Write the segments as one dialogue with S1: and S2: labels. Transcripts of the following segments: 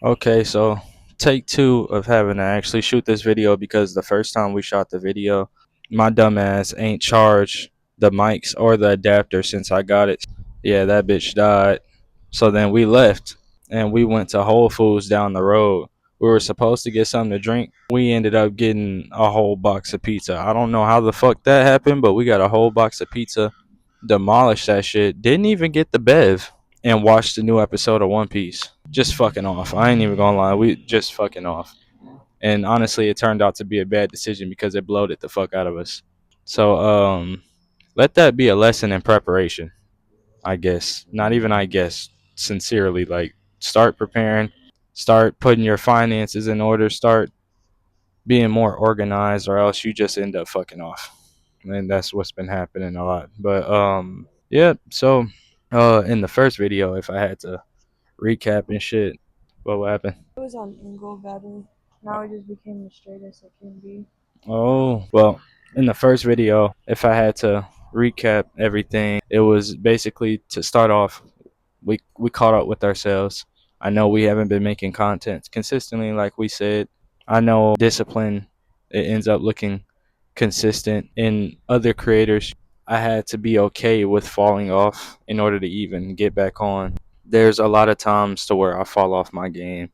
S1: Okay, so take two of having to actually shoot this video because the first time we shot the video, my dumbass ain't charged the mics or the adapter since I got it. Yeah, that bitch died. So then we left and we went to Whole Foods down the road. We were supposed to get something to drink. We ended up getting a whole box of pizza. I don't know how the fuck that happened, but we got a whole box of pizza, demolished that shit, didn't even get the bev, and watched the new episode of One Piece. Just fucking off. I ain't even gonna lie. We just fucking off. And honestly, it turned out to be a bad decision because it bloated the fuck out of us. So, let that be a lesson in preparation, I guess. Not even I guess. Sincerely, like, start preparing, start putting your finances in order, start being more organized, or else you just end up fucking off. And that's what's been happening a lot. But yeah, so in the first video, if I had to recap and shit, what happened?
S2: It was on Ingle Valley. Now it just became the straightest it can be.
S1: Oh, well, in the first video, if I had to recap everything, it was basically to start off, we caught up with ourselves. I know we haven't been making content consistently like we said. I know discipline, it ends up looking consistent in other creators. I had to be okay with falling off in order to even get back on. There's a lot of times to where I fall off my game.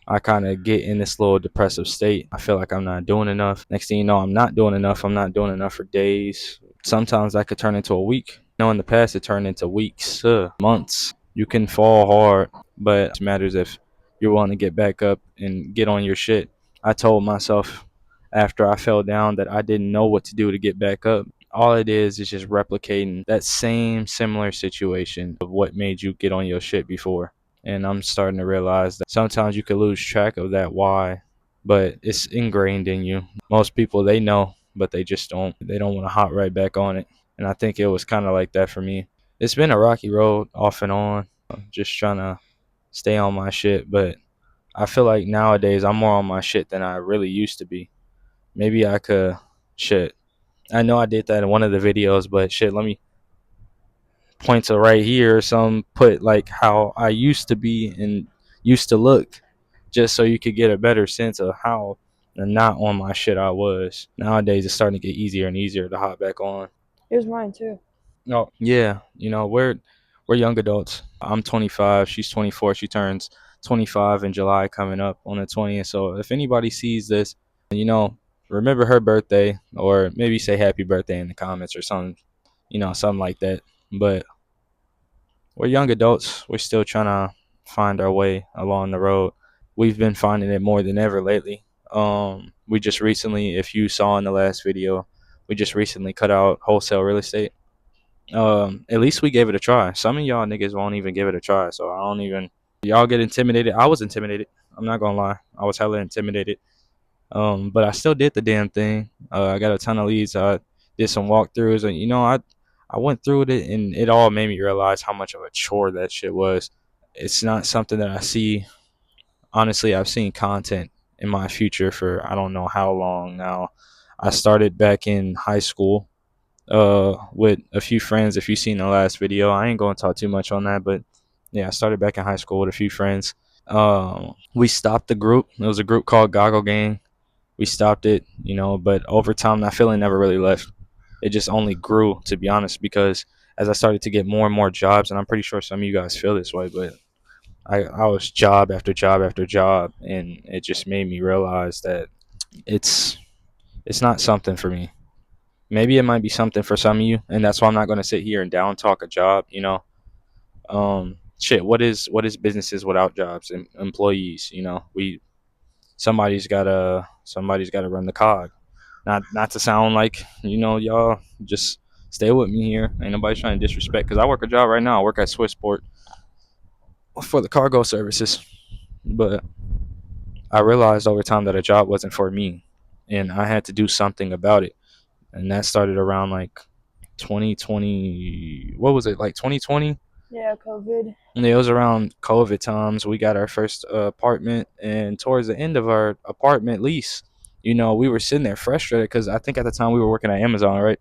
S1: I kind of get in this little depressive state. I feel like I'm not doing enough. Next thing you know, I'm not doing enough. I'm not doing enough for days. Sometimes that could turn into a week. In the past, it turned into weeks, months. You can fall hard, but it matters if you're willing to get back up and get on your shit. I told myself after I fell down that I didn't know what to do to get back up. All it is just replicating that same similar situation of what made you get on your shit before. And I'm starting to realize that sometimes you could lose track of that why, but it's ingrained in you. Most people, they know, but they don't want to hop right back on it. And I think it was kind of like that for me. It's been a rocky road off and on, just trying to stay on my shit, but I feel like nowadays I'm more on my shit than I really used to be. Maybe I could, shit. I know I did that in one of the videos, but shit, let me point to right here. Some put like how I used to be and used to look, just so you could get a better sense of how not on my shit I was. Nowadays, it's starting to get easier and easier to hop back on.
S2: Here's mine too.
S1: No, yeah, we're young adults. I'm 25. She's 24. She turns 25 in July, coming up on the 20th. So if anybody sees this, remember her birthday, or maybe say happy birthday in the comments or something, something like that. But we're young adults. We're still trying to find our way along the road. We've been finding it more than ever lately. We just recently, if you saw in the last video, we just recently cut out wholesale real estate. At least we gave it a try. Some of y'all niggas won't even give it a try, so I don't even. Y'all get intimidated. I was intimidated. I'm not gonna lie. I was hella intimidated. But I still did the damn thing. I got a ton of leads. I did some walkthroughs, and I went through it, and it all made me realize how much of a chore that shit was. It's not something that I see. Honestly, I've seen content in my future for I don't know how long now. I started back in high school with a few friends. If you've seen the last video, I ain't going to talk too much on that, but yeah, I started back in high school with a few friends. We stopped the group. It was a group called Goggle Gang. We stopped it, but over time that feeling never really left. It just only grew, to be honest, because as I started to get more and more jobs, and I'm pretty sure some of you guys feel this way, but I was job after job after job, and it just made me realize that it's it's not something for me. Maybe it might be something for some of you, and that's why I'm not going to sit here and down talk a job. Shit. What is businesses without jobs and employees? We somebody's gotta run the cog. Not to sound like y'all just stay with me here. Ain't nobody trying to disrespect because I work a job right now. I work at Swissport for the cargo services, but I realized over time that a job wasn't for me, and I had to do something about it. And that started around like 2020. What was it, like 2020?
S2: Yeah, COVID.
S1: And it was around COVID times. We got our first apartment, and towards the end of our apartment lease, we were sitting there frustrated because I think at the time we were working at Amazon, right?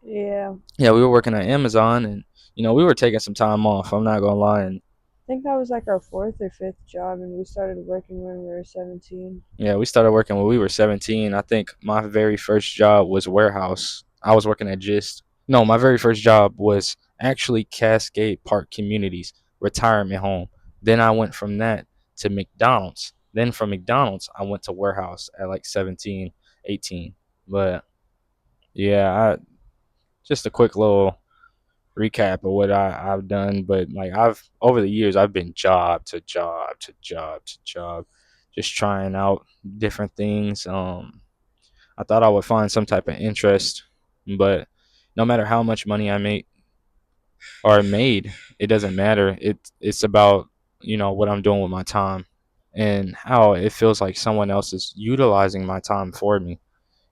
S2: Yeah.
S1: Yeah, we were working at Amazon, and we were taking some time off. I'm not gonna lie, and
S2: think that was like our fourth or fifth job, and we started working when we were 17.
S1: Yeah, we started working when we were 17. I think my very first job was warehouse. I was working at Gist. No, my very first job was actually Cascade Park Communities retirement home. Then I went from that to McDonald's. Then from McDonald's, I went to warehouse at like 17, 18. But yeah, just a quick little recap of what I've done. But like I've over the years, I've been job to job to job to job, just trying out different things. I thought I would find some type of interest, but no matter how much money I make or made, it doesn't matter. It's about what I'm doing with my time and how it feels like someone else is utilizing my time for me.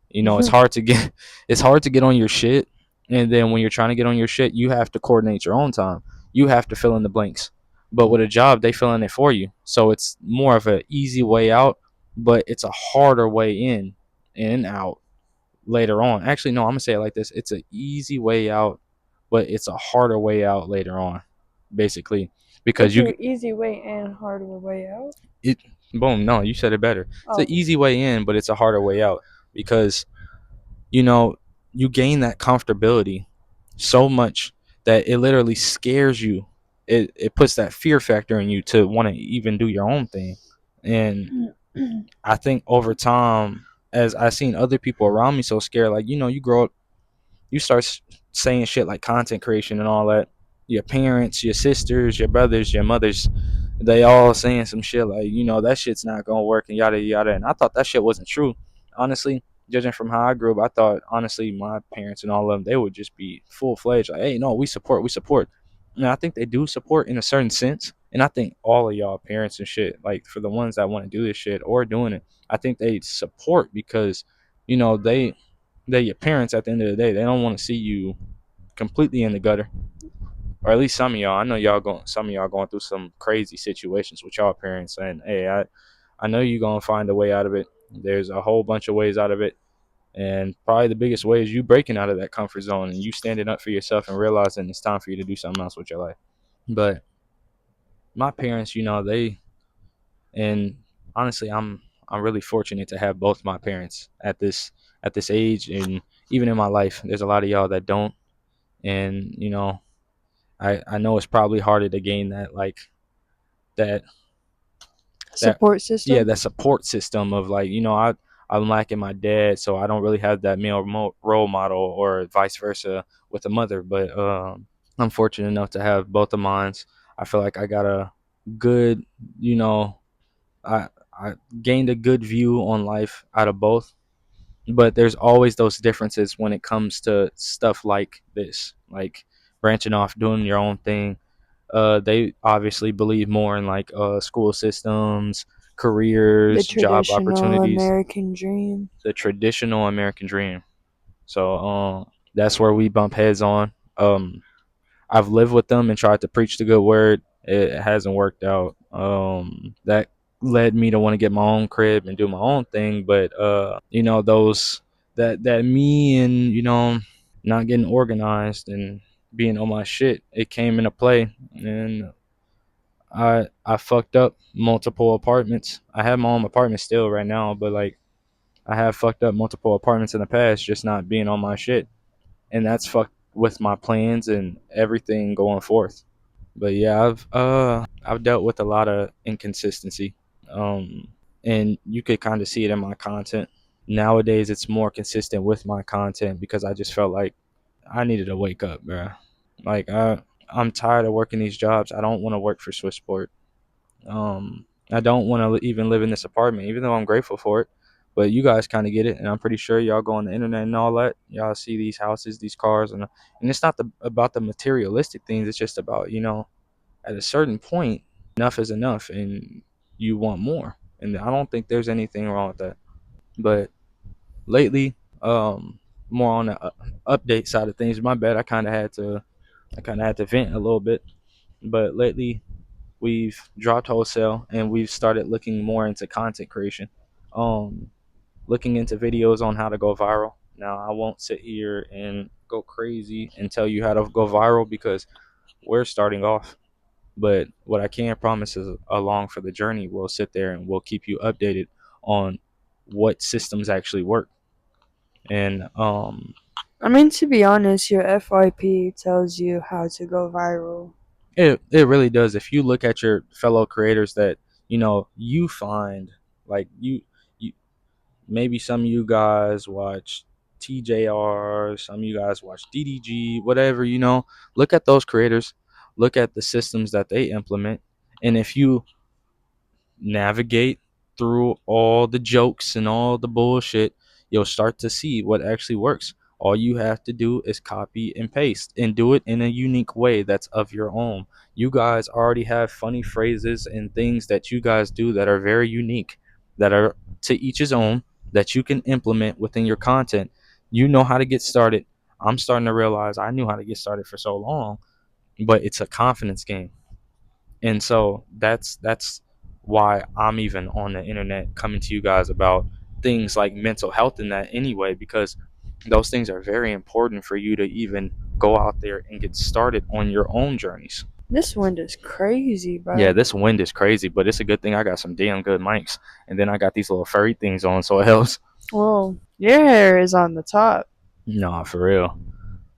S1: It's hard to get it's hard to get on your shit, and then when you're trying to get on your shit, you have to coordinate your own time. You have to fill in the blanks. But with a job, they fill in it for you. So it's more of an easy way out, but it's a harder way in and out later on. Actually, no, I'm gonna say it like this: it's an easy way out, but it's a harder way out later on, basically, because
S2: It's
S1: you
S2: an easy way in, harder way out.
S1: it boom. No, you said it better. It's
S2: Oh,
S1: an easy way in, but it's a harder way out because you know you gain that comfortability so much that it literally scares you. It puts that fear factor in you to want to even do your own thing. And I think over time, as I seen other people around me so scared, like you grow up, you start saying shit like content creation and all that. Your parents, your sisters, your brothers, your mothers, they all saying some shit like, that shit's not gonna work and yada yada. And I thought that shit wasn't true. Honestly, judging from how I grew up, I thought honestly my parents and all of them, they would just be full fledged like, hey, no, we support, we support. And I think they do support in a certain sense. And I think all of y'all parents and shit, like for the ones that want to do this shit or doing it, I think they support because, they're your parents at the end of the day. They don't want to see you completely in the gutter, or at least some of y'all. I know some of y'all going through some crazy situations with y'all parents, and hey, I know you're gonna find a way out of it. There's a whole bunch of ways out of it, and probably the biggest way is you breaking out of that comfort zone and you standing up for yourself and realizing it's time for you to do something else with your life. But my parents, they and honestly, I'm really fortunate to have both my parents at this age, and even in my life, there's a lot of y'all that don't, and I know it's probably harder to gain that like that that
S2: support
S1: yeah,
S2: system.
S1: that support system of like I'm lacking my dad, so I don't really have that male role model or vice versa with a mother. But I'm fortunate enough to have both of mine. I feel like I got a good, you know, I gained a good view on life out of both. But there's always those differences when it comes to stuff like this, like branching off, doing your own thing. They obviously believe more in like school systems,
S2: The
S1: careers, job
S2: traditional
S1: opportunities,
S2: American dream.
S1: the traditional American dream. So that's where we bump heads on. I've lived with them and tried to preach the good word. It hasn't worked out. That led me to want to get my own crib and do my own thing. But those that me and not getting organized and being on my shit, it came into play, and I fucked up multiple apartments. I have my own apartment still right now, but like I have fucked up multiple apartments in the past just not being on my shit, and that's fucked with my plans and everything going forth. But yeah, I've dealt with a lot of inconsistency, um, and you could kind of see it in my content. Nowadays, it's more consistent with my content because I just felt like I needed to wake up, bro. Like I'm tired of working these jobs. I don't want to work for Swissport. I don't want to even live in this apartment, even though I'm grateful for it. But you guys kind of get it, and I'm pretty sure y'all go on the internet and all that. Y'all see these houses, these cars, and it's not about the materialistic things. It's just about at a certain point, enough is enough, and you want more. And I don't think there's anything wrong with that. But lately, more on the update side of things. My bad. I kind of had to vent a little bit. But lately, we've dropped wholesale and we've started looking more into content creation, um looking into videos on how to go viral. Now I won't sit here and go crazy and tell you how to go viral because we're starting off, But what I can promise is along for the journey, we'll sit there and we'll keep you updated on what systems actually work. And
S2: I mean, to be honest, your FYP tells you how to go viral.
S1: it really does. If you look at your fellow creators that you find, like you maybe some of you guys watch TJR, some of you guys watch DDG, whatever, look at those creators, look at the systems that they implement, and if you navigate through all the jokes and all the bullshit, you'll start to see what actually works. All you have to do is copy and paste and do it in a unique way that's of your own. You guys already have funny phrases and things that you guys do that are very unique, that are to each his own, that you can implement within your content. You know how to get started. I'm starting to realize I knew how to get started for so long, but it's a confidence game. And so that's why I'm even on the internet coming to you guys about things like mental health and that anyway, because those things are very important for you to even go out there and get started on your own journeys.
S2: This wind is crazy,
S1: Yeah,
S2: bro.
S1: this wind is crazy, but it's a good thing I got some damn good mics, and then I got these little furry things on, so it helps.
S2: Well, your hair is on the top.
S1: Nah, for real.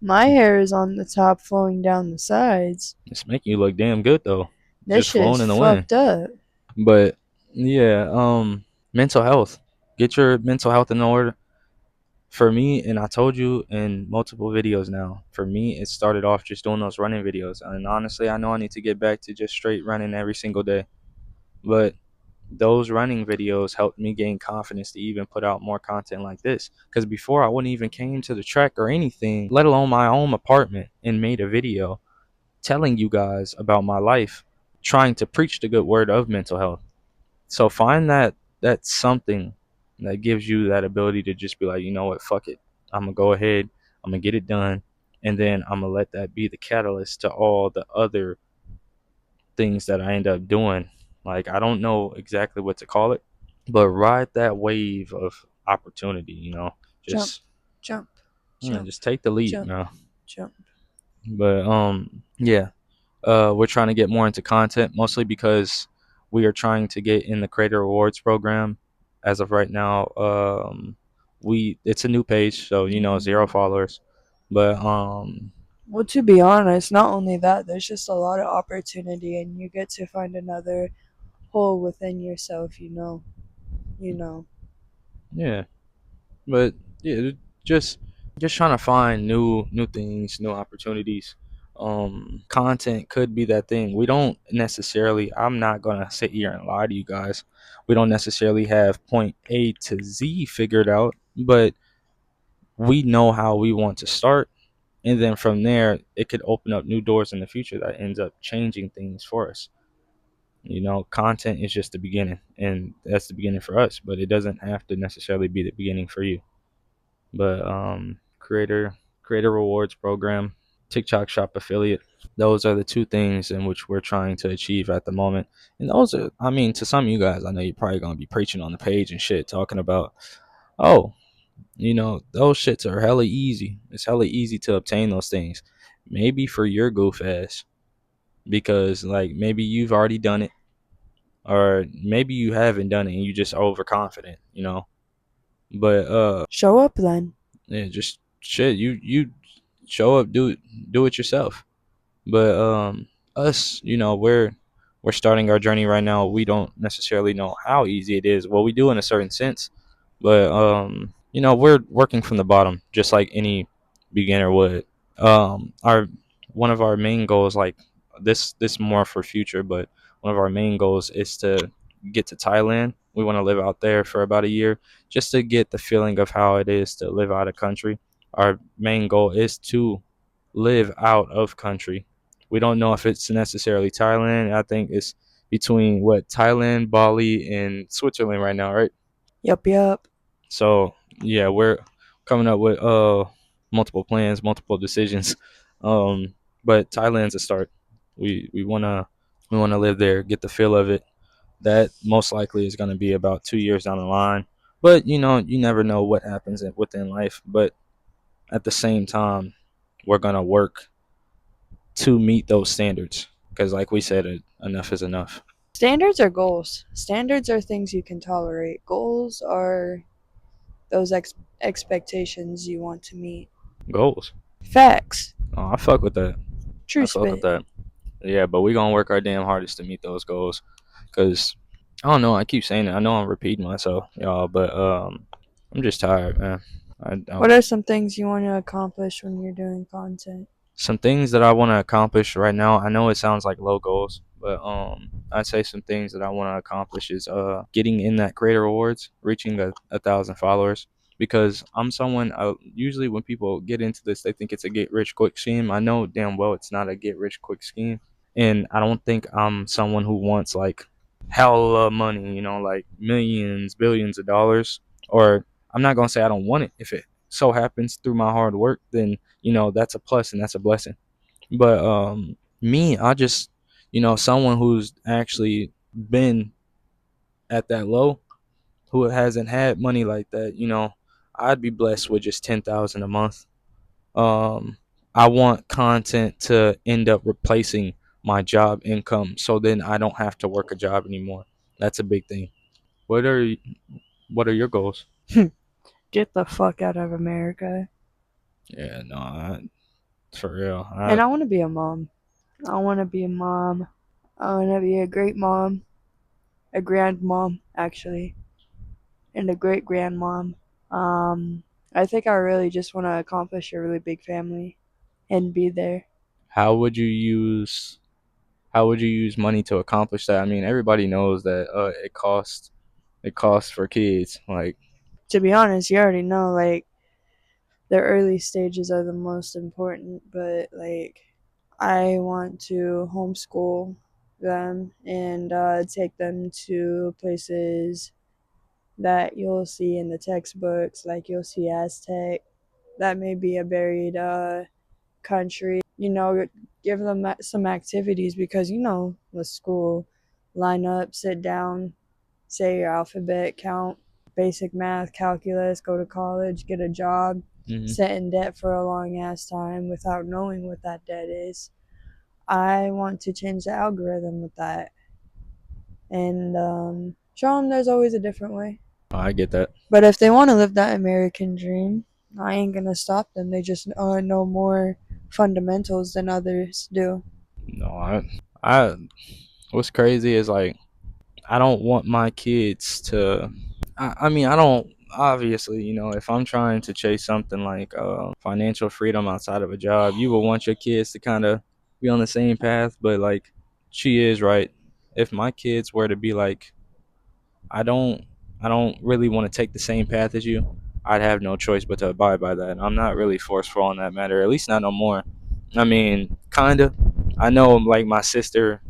S2: My hair is on the top, flowing down the sides.
S1: It's making you look damn good though,
S2: This
S1: just
S2: shit
S1: flowing
S2: is
S1: in the wind.
S2: fucked up.
S1: But yeah, mental health. Get your mental health in order. For me, and I told you in multiple videos now, for me, it started off just doing those running videos. And honestly, I know I need to get back to just straight running every single day. But those running videos helped me gain confidence to even put out more content like this. Because before, I wouldn't even came to the track or anything, let alone my own apartment, and made a video telling you guys about my life, trying to preach the good word of mental health. So find that's something that gives you that ability to just be like, you know what, fuck it. I'm gonna go ahead, I'm gonna get it done, and then I'm gonna let that be the catalyst to all the other things that I end up doing. Like I don't know exactly what to call it, but ride that wave of opportunity,
S2: Jump,
S1: Just
S2: jump,
S1: yeah,
S2: jump,
S1: just take the leap,
S2: jump, jump.
S1: But yeah, we're trying to get more into content, mostly because we are trying to get in the creator rewards program. As of right now, we it's a new page, so zero followers. But
S2: Well, to be honest, not only that, there's just a lot of opportunity, and you get to find another hole within yourself. You know.
S1: yeah, but yeah, just just trying to find new things, new opportunities. Content could be that thing. We don't necessarily. I'm not gonna sit here and lie to you guys. We don't necessarily have point A to Z figured out, but we know how we want to start, and then from there it could open up new doors in the future that ends up changing things for us. Content is just the beginning, and that's the beginning for us, but it doesn't have to necessarily be the beginning for you. But creator rewards program, TikTok shop affiliate, those are the two things in which we're trying to achieve at the moment. And those are, I mean, to some of you guys, I know you're probably going to be preaching on the page and shit, talking about, oh, those shits are hella easy. It's hella easy to obtain those things. Maybe for your goof ass, because like maybe you've already done it, or maybe you haven't done it and you just overconfident. But
S2: Show up then.
S1: yeah, just shit. You show up, do it yourself. But us, we're starting our journey right now. We don't necessarily know how easy it is. Well, we do in a certain sense, but we're working from the bottom, just like any beginner would. Our One of our main goals, like this more for future, but one of our main goals is to get to Thailand. We want to live out there for about a year, just to get the feeling of how it is to live out of country. Our main goal is to live out of country. We don't know if it's necessarily Thailand. I think it's between what, Thailand, Bali, and Switzerland right now, right?
S2: Yup, yup.
S1: So yeah, we're coming up with multiple plans, multiple decisions. Um, but Thailand's a start. We wanna live there, get the feel of it. That most likely is gonna be about 2 years down the line. But you never know what happens within life. But at the same time, we're gonna work to meet those standards. because like we said, enough is enough.
S2: Standards are goals. Standards are things you can tolerate. Goals are those expectations you want to meet.
S1: Goals.
S2: Facts.
S1: Oh, I fuck with that.
S2: True
S1: I fuck with
S2: spit.
S1: that. Yeah, but we gonna work our damn hardest to meet those goals. Cause I don't know. I keep saying it. I know I'm repeating myself, y'all, but I'm just tired, man.
S2: What are some things you want to accomplish when you're doing content?
S1: Some things that I want to accomplish right now. I know it sounds like low goals, but I'd say some things that I want to accomplish is getting in that creator awards, reaching a thousand followers. Because I'm someone, usually when people get into this, they think it's a get rich quick scheme. I know damn well it's not a get rich quick scheme, and I don't think I'm someone who wants like hella money, like millions, billions of dollars. Or I'm not gonna say I don't want it. If it so happens through my hard work, then that's a plus and that's a blessing. But me, I just someone who's actually been at that low, who hasn't had money like that, I'd be blessed with just 10,000 a month. um I want content to end up replacing my job income, so then I don't have to work a job anymore. That's a big thing. what are what are your goals?
S2: Get the fuck out of America.
S1: Yeah, no, for real.
S2: And I want to be a mom. I want to be a mom. I want to be a great mom, a grandmom, actually, and a great grandmom. Um, I think I really just want to accomplish a really big family and be there.
S1: how would you use how would you use money to accomplish that? I mean, everybody knows that it costs for kids. Like,
S2: To be honest, you already know, like, the early stages are the most important, but, like, I want to homeschool them and take them to places that you'll see in the textbooks, like you'll see Aztec. That may be a buried country. Give them some activities because with school, line up, sit down, say your alphabet, count, basic math, calculus, go to college, get a job,
S1: mhm.
S2: sit in debt for a long ass time without knowing what that debt is. I want to change the algorithm with that and show them there's always a different way.
S1: I get that.
S2: But if they want to live that American dream, I ain't gonna stop them. They just know more fundamentals than others do.
S1: No, I. What's crazy is like I don't want my kids to. I mean, I don't. Obviously, if I'm trying to chase something like financial freedom outside of a job, you will want your kids to kind of be on the same path. But like, she is right. If my kids were to be like, I don't I don't really want to take the same path as you, I'd have no choice but to abide by that. I'm not really forceful on that matter, at least not no more. I mean, kinda. I know like my sister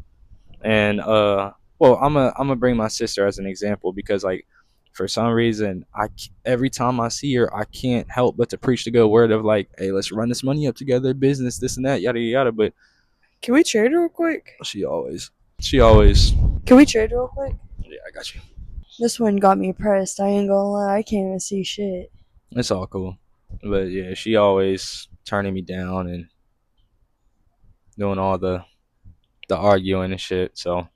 S1: and well, I'm gonna bring my sister as an example because like for some reason every time I see her I can't help but to preach the good word of like, hey, let's run this money up together, business, this and that, yada yada. But
S2: Can we trade real quick?
S1: she always
S2: Can we trade real quick?
S1: yeah, I got you.
S2: This one got me pressed. I ain't gonna lie. I can't even see shit.
S1: It's all cool. But yeah, she always turning me down and doing all the arguing and shit. So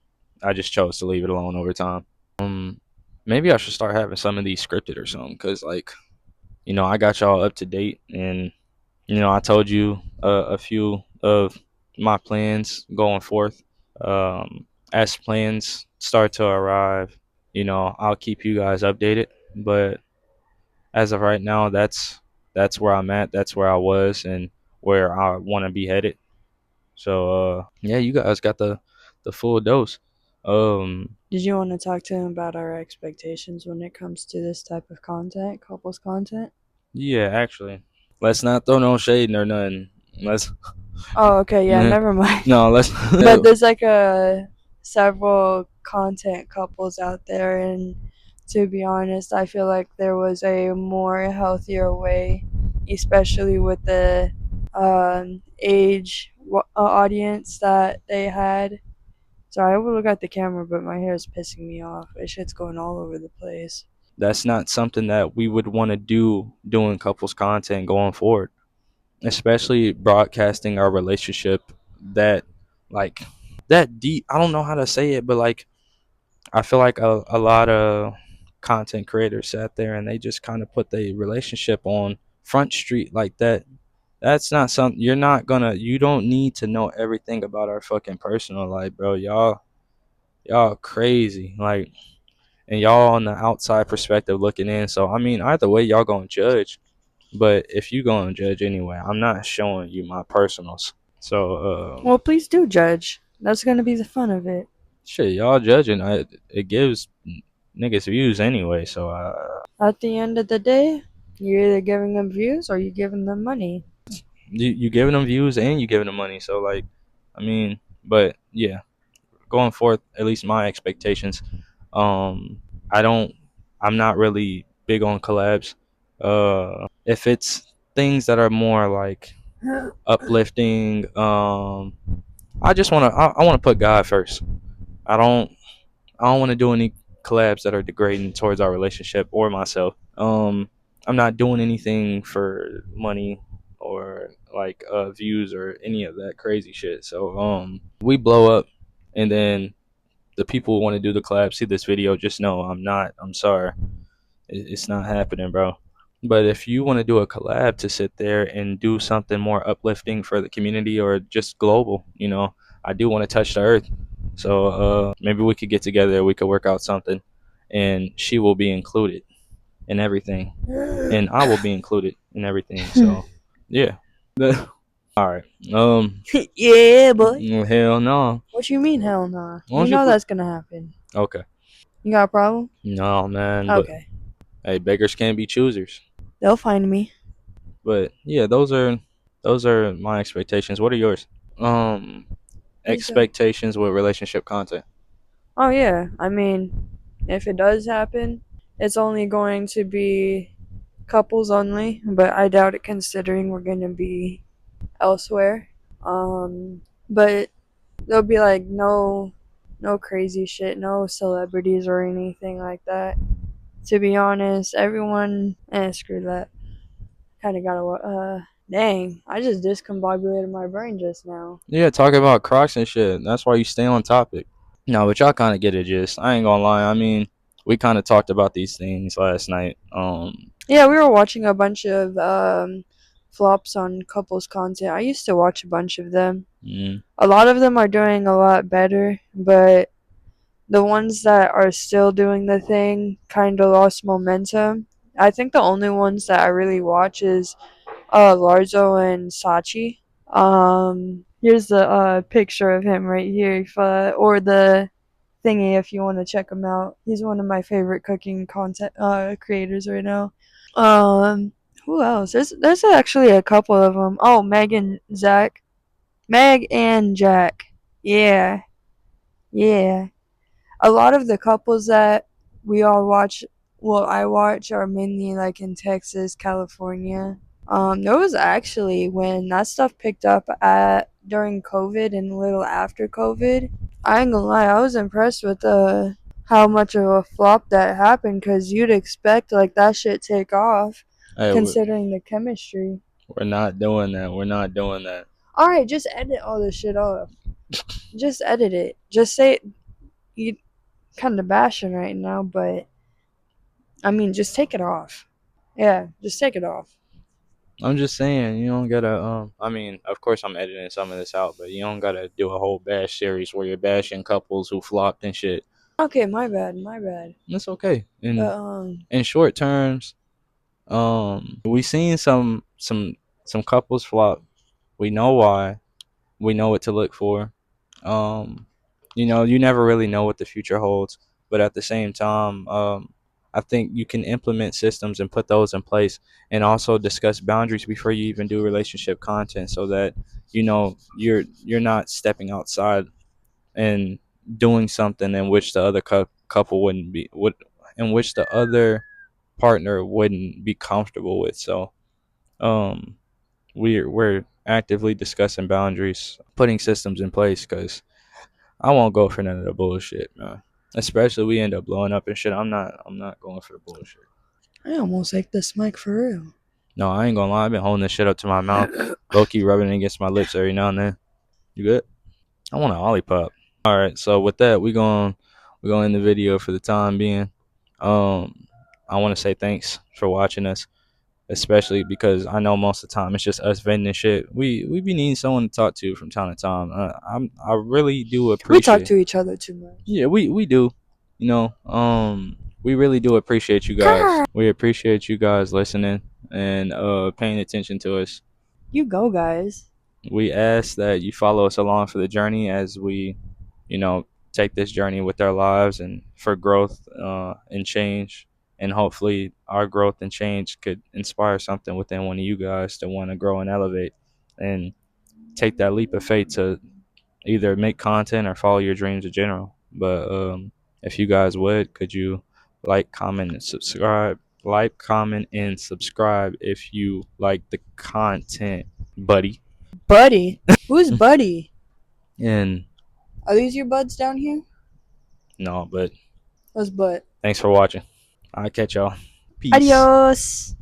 S1: I just chose to leave it alone over time. Um, Maybe I should start having some of these scripted or something, cause like I got y'all up to date, and I told you a few of my plans going forth. As plans start to arrive, I'll keep you guys updated. But as of right now, that's where I'm at. That's where I was, and where I want to be headed. So yeah, you guys got the full dose.
S2: Did you want to talk to him about our expectations when it comes to this type of content, couples content?
S1: Yeah, actually, let's not throw no shade or nothing. Let's
S2: Oh, okay, yeah, never mind.
S1: no, let's
S2: But there's like several content couples out there, and to be honest, I feel like there was a more healthier way, especially with the age audience that they had. Sorry, I will look at the camera, but my hair is pissing me off. This shit's going all over the place.
S1: that's not something that we would want to do doing couples content going forward, especially broadcasting our relationship that like that deep. I don't know how to say it, but like I feel like a lot of content creators sat there and they just kind of put the relationship on front street like that. That's not something you're not gonna. You don't need to know everything about our fucking personal life, bro. Y'all crazy, like, and y'all on the outside perspective looking in. So I mean, either way, y'all gonna judge. But if you gonna judge anyway, I'm not showing you my personals. So
S2: Well, please do judge. That's gonna be the fun of it.
S1: shit, y'all judging. It gives niggas views anyway. So
S2: At the end of the day, you're either giving them views or you're giving them money.
S1: you giving them views and you giving them money. So like, I mean, but yeah, going forth, at least my expectations. I don't. I'm not really big on collabs. If it's things that are more like uplifting, I just wanna. I wanna put God first. I don't. I don't want to do any collabs that are degrading towards our relationship or myself. I'm not doing anything for money or like views or any of that crazy shit. So we blow up, and then the people who want to do the collab see this video. Just know I'm not. I'm sorry, it's not happening, bro. But if you want to do a collab to sit there and do something more uplifting for the community or just global, I do want to touch the earth. So maybe we could get together, we could work out something, and she will be included in everything, and I will be included in everything. So yeah. All right.
S2: Yeah, boy.
S1: Hell no.
S2: What you mean, hell nah?
S1: Why
S2: You
S1: don't you
S2: know
S1: put?
S2: that's gonna happen.
S1: Okay.
S2: You got a problem?
S1: No, man. But
S2: Okay.
S1: hey, beggars can't be choosers.
S2: They'll find me.
S1: But yeah, those are my expectations. What are yours? Um,
S2: These are.
S1: expectations with relationship content.
S2: Oh yeah. I mean, if it does happen, it's only going to be couples only, but I doubt it considering we're gonna be elsewhere. But there'll be like no crazy shit, no celebrities or anything like that. To be honest, everyone screw that. Kinda gotta dang, I just discombobulated my brain just now.
S1: Yeah, talking about Crocs and shit. That's why you stay on topic. No, but y'all kind of get it. Just I ain't gonna lie. I mean, we kind of talked about these things last night.
S2: Yeah, we were watching a bunch of flops on couples content. I used to watch a bunch of them.
S1: mm,
S2: A lot of them are doing a lot better, but the ones that are still doing the thing kind of lost momentum. I think the only ones that I really watch is Larzo and Sachi. Here's the picture of him right here, or the thingy if you want to check him out. He's one of my favorite cooking content creators right now. Um, who else? There's actually a couple of them. Oh, Meg and Jack. Yeah, yeah. A lot of the couples that we all watch, well, I watch, are mainly like in Texas, California. There was actually when that stuff picked up at during COVID and a little after COVID. I ain't gonna lie, I was impressed with how much of a flop that happened because you'd expect like that shit take off,
S1: hey,
S2: considering the chemistry.
S1: we're not doing that. We're not doing that.
S2: All right, just edit all this shit off. Just edit it. Just say you kind of bashing right now, but I mean, just take it off. Yeah, just take it off.
S1: I'm just saying, you don't gotta. I mean, of course, I'm editing some of this out, but you don't gotta do a whole bash series where you're bashing couples who flopped and shit.
S2: Okay, my bad, my bad.
S1: That's okay.
S2: But
S1: In short terms, we seen some couples flop. We know why. We know what to look for. Um, you never really know what the future holds, but at the same time, I think you can implement systems and put those in place, and also discuss boundaries before you even do relationship content, so that you're not stepping outside and doing something in which the other couple in which the other partner wouldn't be comfortable with. So, um, we're actively discussing boundaries, putting systems in place, because I won't go for none of the bullshit, man. Especially we end up blowing up and shit. I'm not going for the bullshit.
S2: I almost ate this mic for real.
S1: No, I ain't gonna lie. I've been holding this shit up to my mouth, low key rubbing it against my lips every now and then. You good? I want a lollipop. All right, so with that, we gonna end the video for the time being. I want to say thanks for watching us, especially because I know most of the time it's just us venting and shit. We be needing someone to talk to from time to time. I really do
S2: We talk
S1: appreciate.
S2: to each other too much.
S1: Yeah, we do. You know, we really do appreciate you guys. We appreciate you guys listening and paying attention to us.
S2: You go, guys.
S1: We ask that you follow us along for the journey as we, you know, take this journey with our lives and for growth and change. And hopefully, our growth and change could inspire something within one of you guys to want to grow and elevate and take that leap of faith to either make content or follow your dreams in general. But if you guys would, could you like, comment, and subscribe? Like, comment, and subscribe if you like the content, buddy.
S2: Buddy? Who's Buddy?
S1: And
S2: Are these your buds down here?
S1: no, but
S2: What's butt?
S1: thanks for watching. I'll catch y'all. Peace.
S2: Adios.